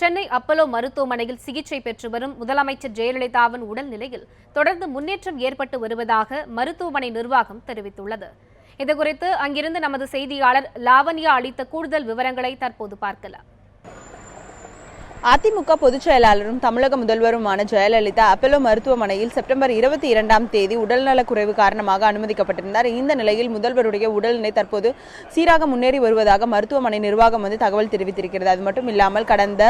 Chennai Apollo மருத்துவமனையில் சிகிச்சை பெற்று வரும் முதலமைச்சர் ஜெயலலிதாவின் உடல்நிலையில் தொடர்ந்து முன்னேற்றம் ஏற்பட்டு வருவதாக மருத்துவமனை நிர்வாகம் தெரிவித்துள்ளது. இதுகுறித்து அங்கிருந்து நமது செய்தியாளர் லாவண்யா அளித்த கூடுதல் விவரங்களை தற்போது பார்க்கலாம். அதிமுக பொதுச் செயலாளரும் தமிழக முதல்வருமான ஜெயலலிதா அப்பல்லோ மருத்துவமனையில் செப்டம்பர் 22ஆம் தேதி உடல்நலக்குறைவு காரணமாக அனுமதிக்கப்பட்டிருந்தார். இந்த நிலையில் முதல்வருடைய உடல்நிலை தற்போது சீராக முன்னேறி வருவதாக மருத்துவமனை நிர்வாகம் தகவல் தெரிவித்திருக்கிறது. அது மட்டும் இல்லாமல் கடந்த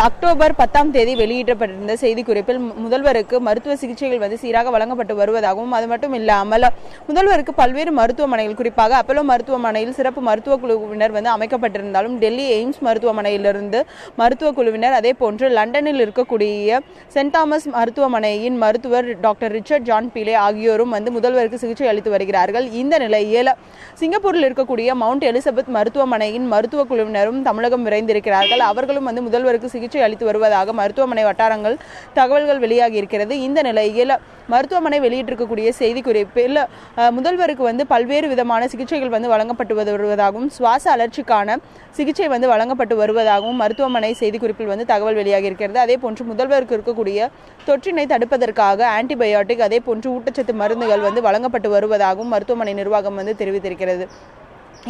அக்டோபர் 10ஆம் தேதி வெளியிடப்பட்டிருந்த செய்திக்குறிப்பில் முதல்வருக்கு மருத்துவ சிகிச்சைகள் சீராக வழங்கப்பட்டு வருவதாகவும், அது மட்டும் இல்லாமல் முதல்வருக்கு பல்வேறு மருத்துவமனைகள், குறிப்பாக அப்பல்லோ மருத்துவமனையில் சிறப்பு மருத்துவ குழுவினர் அமைக்கப்பட்டிருந்தாலும் டெல்லி எய்ம்ஸ் மருத்துவமனையிலிருந்து மருத்துவ குழுவினர், அதே போன்று லண்டனில் இருக்கக்கூடிய சென்ட் தாமஸ் மருத்துவமனையின் மருத்துவர் டாக்டர் ரிச்சர்ட் ஜான் பீலே ஆகியோரும் முதல்வருக்கு சிகிச்சை அளித்து வருகிறார்கள். இந்த நிலையில் சிங்கப்பூரில் இருக்கக்கூடிய மவுண்ட் எலிசபெத் மருத்துவமனையின் மருத்துவ குழுவினரும் தமிழகம் விரைந்திருக்கிறார்கள். அவர்களும் முதல்வருக்கு சிகிச்சை அளித்து வருவதாக மருத்துவமனை வட்டாரங்கள் தகவல்கள் வெளியாகி இருக்கிறது. இந்த நிலையில் மருத்துவமனை வெளியிட்டிருக்கக்கூடிய செய்திக்குறிப்பில் முதல்வருக்கு பல்வேறு விதமான சிகிச்சைகள் வழங்கப்பட்டு வருவதாகவும், சுவாச அழற்சிக்கான சிகிச்சை வழங்கப்பட்டு வருவதாகவும் மருத்துவமனை செய்திக்குறிப்பில் தகவல் வெளியாகி இருக்கிறது. அதே போன்று முதல்வருக்கு இருக்கக்கூடிய தொற்றினை தடுப்பதற்காக ஆன்டிபயோட்டிக், அதே போன்று ஊட்டச்சத்து மருந்துகள் வழங்கப்பட்டு வருவதாகவும் மருத்துவமனை நிர்வாகம் தெரிவித்திருக்கிறது.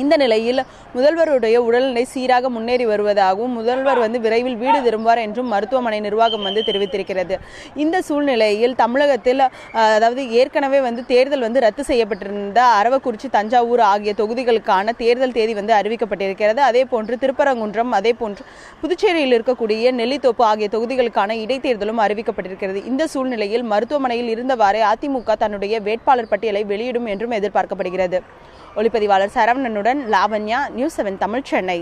இந்த நிலையில் முதல்வருடைய உடல்நிலை சீராக முன்னேறி வருவதாகவும், முதல்வர் விரைவில் வீடு திரும்புவார் என்றும் மருத்துவமனை நிர்வாகம் தெரிவித்திருக்கிறது. இந்த சூழ்நிலையில் தமிழகத்தில் அதாவது ஏற்கனவே தேர்தல் ரத்து செய்யப்பட்டிருந்த அரவக்குறிச்சி, தஞ்சாவூர் ஆகிய தொகுதிகளுக்கான தேர்தல் தேதி அறிவிக்கப்பட்டிருக்கிறது. அதே போன்று திருப்பரங்குன்றம், அதே போன்று புதுச்சேரியில் இருக்கக்கூடிய நெல்லித்தோப்பு ஆகிய தொகுதிகளுக்கான இடைத்தேர்தலும் அறிவிக்கப்பட்டிருக்கிறது. இந்த சூழ்நிலையில் மருத்துவமனையில் இருந்தவாறே அதிமுக தன்னுடைய வேட்பாளர் பட்டியலை வெளியிடும் என்றும் எதிர்பார்க்கப்படுகிறது. ஒளிப்பதிவாளர் சரவணனுடன் லாவண்யா, நியூஸ் 7 தமிழ், சென்னை.